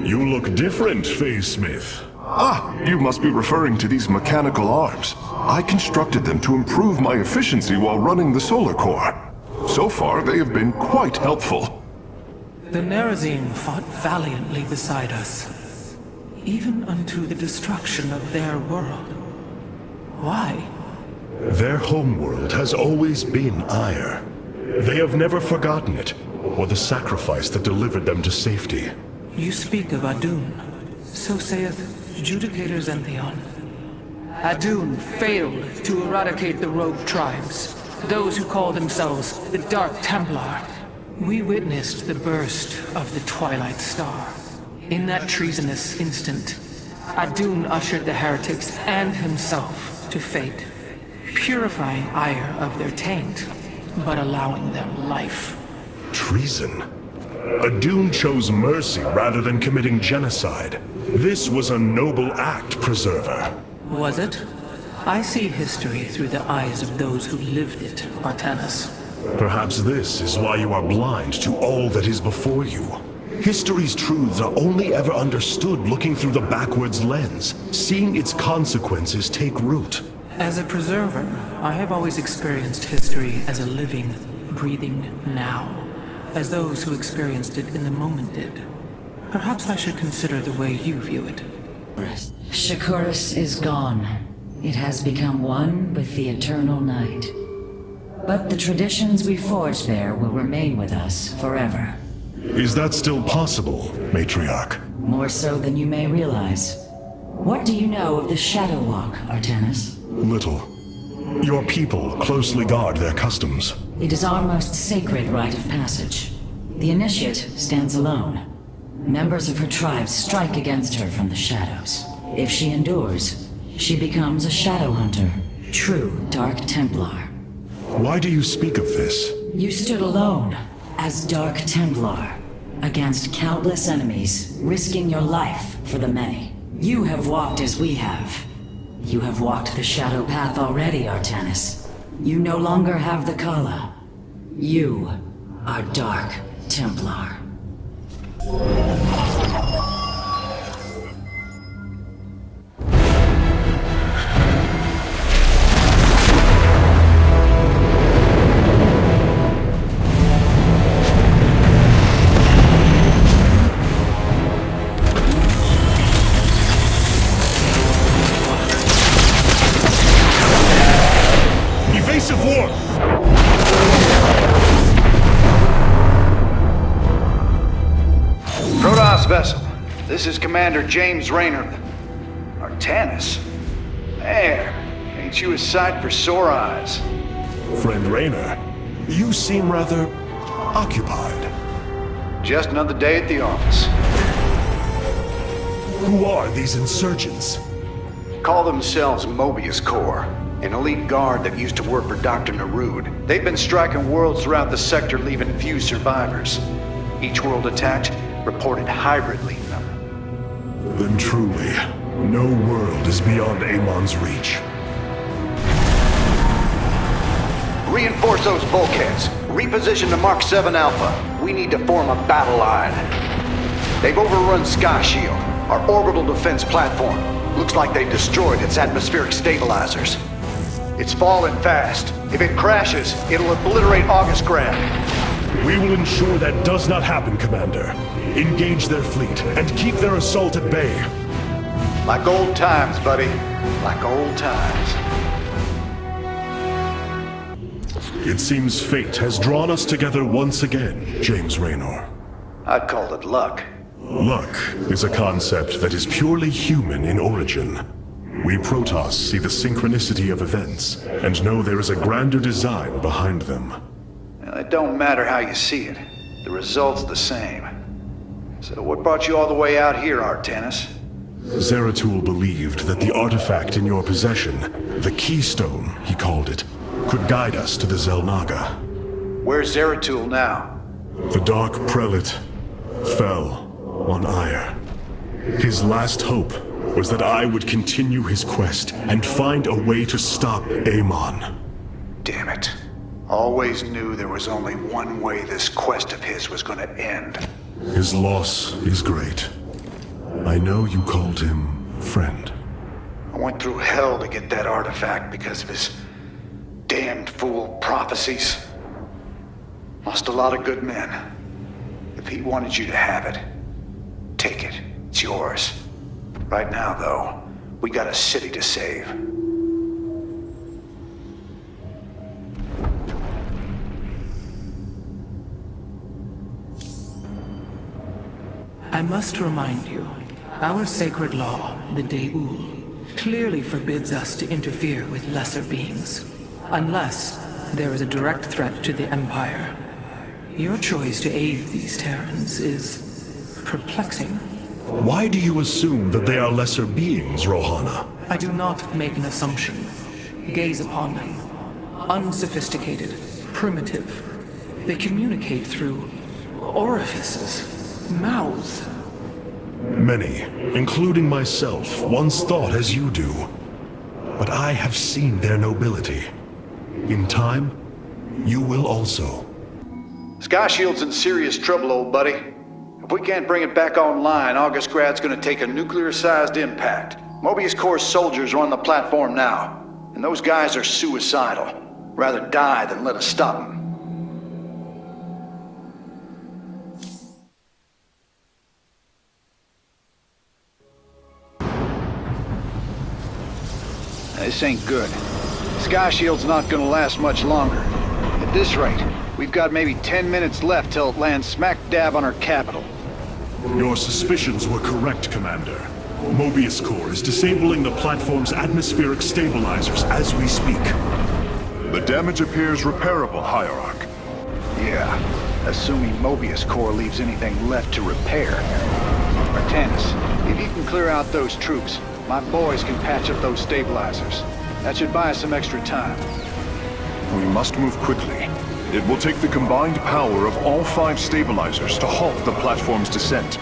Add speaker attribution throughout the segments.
Speaker 1: You look different, Phase Smith.
Speaker 2: Ah, you must be referring to these mechanical arms. I constructed them to improve my efficiency while running the solar core. So far, they have been quite helpful.
Speaker 3: The Nerazim fought valiantly beside us, even unto the destruction of their world. Why?
Speaker 1: Their homeworld has always been Ire. They have never forgotten it, or the sacrifice that delivered them to safety.
Speaker 3: You speak of Adun. So saith Judicator Zentheon. Adun failed to eradicate the rogue tribes, those who call themselves the Dark Templar. We witnessed the burst of the Twilight Star. In that treasonous instant, Adun ushered the heretics and himself to fate, purifying Ire of their taint, but allowing them life.
Speaker 1: Treason? Adun chose mercy rather than committing genocide. This was a noble act, Preserver.
Speaker 3: Was it? I see history through the eyes of those who lived it, Artanis.
Speaker 1: Perhaps this is why you are blind to all that is before you. History's truths are only ever understood looking through the backwards lens, seeing its consequences take root.
Speaker 3: As a preserver, I have always experienced history as a living, breathing now, as those who experienced it in the moment did. Perhaps I should consider the way you view it.
Speaker 4: Shakuris is gone. It has become one with the eternal night. But the traditions we forged there will remain with us forever.
Speaker 1: Is that still possible, Matriarch?
Speaker 4: More so than you may realize. What do you know of the Shadow Walk, Artanis?
Speaker 1: Little. Your people closely guard their customs.
Speaker 4: It is our most sacred rite of passage. The Initiate stands alone. Members of her tribe strike against her from the shadows. If she endures, she becomes a Shadow Hunter, true Dark Templar.
Speaker 1: Why do you speak of this?
Speaker 4: You stood alone, as Dark Templar, against countless enemies, risking your life for the many. You have walked as we have. You have walked the Shadow Path already, Artanis. You no longer have the Kala. You are Dark Templar.
Speaker 1: Evasive war!
Speaker 5: Protoss vessel. This is Commander James Raynor. Artanis? Man, ain't you a sight for sore eyes?
Speaker 1: Friend Raynor, you seem rather occupied.
Speaker 5: Just another day at the office.
Speaker 1: Who are these insurgents?
Speaker 5: Call themselves Mobius Corps, an elite guard that used to work for Dr. Narud. They've been striking worlds throughout the sector, leaving few survivors. Each world attacked reported hybrid leaving them.
Speaker 1: Then truly, no world is beyond Amon's reach.
Speaker 5: Reinforce those bulkheads. Reposition the Mark 7 Alpha. We need to form a battle line. They've overrun Sky Shield, our orbital defense platform. Looks like they destroyed its atmospheric stabilizers. It's falling fast. If it crashes, it'll obliterate August Grad.
Speaker 1: We will ensure that does not happen, Commander. Engage their fleet and keep their assault at bay.
Speaker 5: Like old times, buddy. Like old times.
Speaker 1: It seems fate has drawn us together once again, James Raynor.
Speaker 5: I'd call it luck.
Speaker 1: Luck is a concept that is purely human in origin. We Protoss see the synchronicity of events and know there is a grander design behind them.
Speaker 5: Well, it don't matter how you see it. The result's the same. So what brought you all the way out here, Artanis?
Speaker 1: Zeratul believed that the artifact in your possession, the keystone, he called it, could guide us to the Xel'Naga.
Speaker 5: Where's Zeratul now?
Speaker 1: The Dark Prelate fell on Ire. His last hope was that I would continue his quest and find a way to stop Amon.
Speaker 5: Damn it. Always knew there was only one way this quest of his was gonna end.
Speaker 1: His loss is great. I know you called him friend.
Speaker 5: I went through hell to get that artifact because of his damned fool prophecies. Lost a lot of good men. If he wanted you to have it, take it. It's yours. Right now, though, we got a city to save.
Speaker 3: I must remind you, our sacred law, the Deul, clearly forbids us to interfere with lesser beings, unless there is a direct threat to the Empire. Your choice to aid these Terrans is perplexing.
Speaker 1: Why do you assume that they are lesser beings, Rohana?
Speaker 3: I do not make an assumption. Gaze upon them. Unsophisticated, primitive. They communicate through orifices, mouths.
Speaker 1: Many, including myself, once thought as you do. But I have seen their nobility. In time, you will also.
Speaker 5: Sky Shield's in serious trouble, old buddy. If we can't bring it back online, August Grad's gonna take a nuclear-sized impact. Mobius Corps soldiers are on the platform now, and those guys are suicidal. Rather die than let us stop them. This ain't good. Sky Shield's not gonna last much longer. At this rate, we've got maybe 10 minutes left till it lands smack dab on our capital.
Speaker 1: Your suspicions were correct, Commander. Mobius Corps is disabling the platform's atmospheric stabilizers as we speak.
Speaker 2: The damage appears repairable, Hierarch.
Speaker 5: Yeah, assuming Mobius Corps leaves anything left to repair. Artanis, if you can clear out those troops, my boys can patch up those stabilizers. That should buy us some extra time.
Speaker 2: We must move quickly. It will take the combined power of all 5 stabilizers to halt the platform's descent.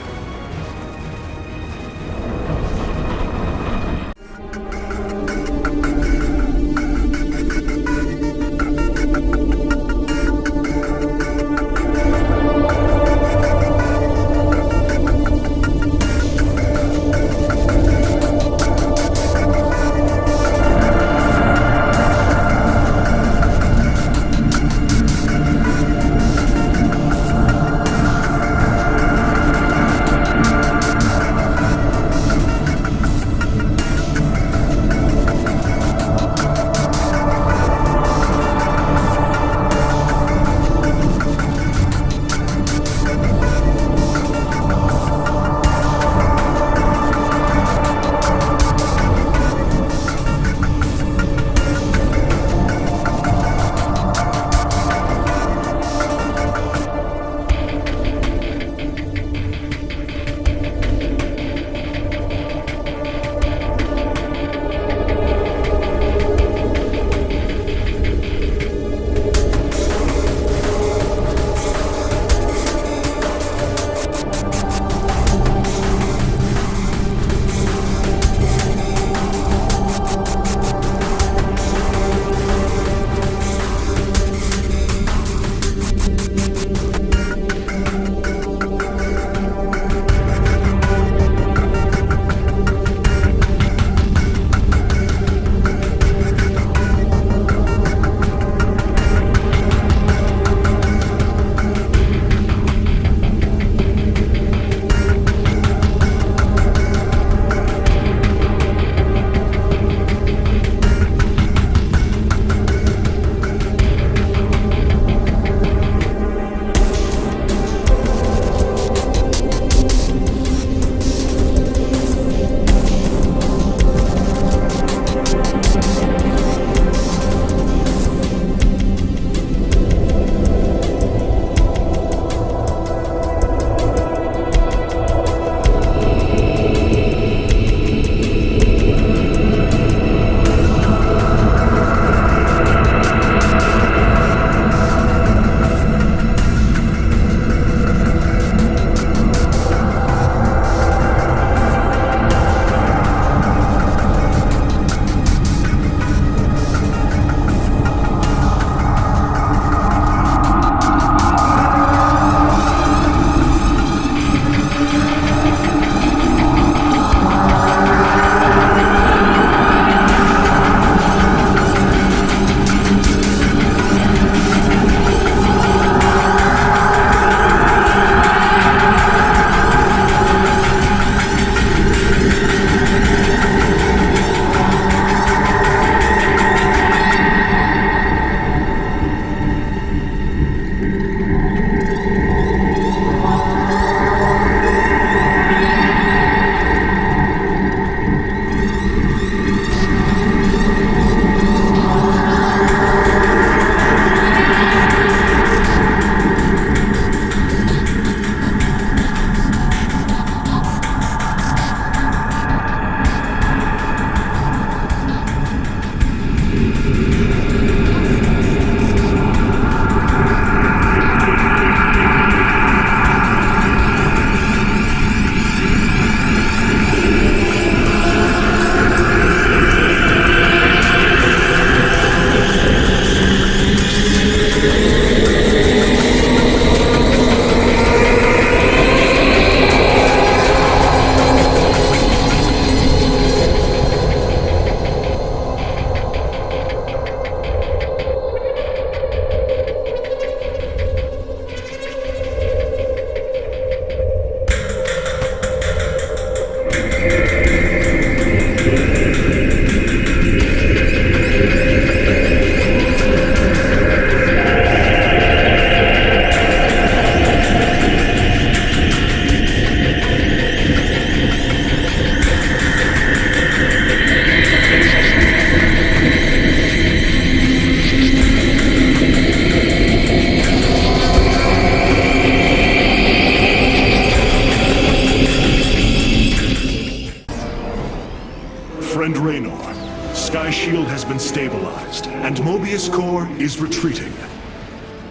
Speaker 1: Friend Raynor, Sky Shield has been stabilized, and Mobius Corps is retreating.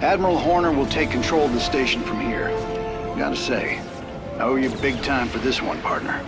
Speaker 6: Admiral Horner will take control of the station from here. Gotta say, I owe you big time for this one, partner.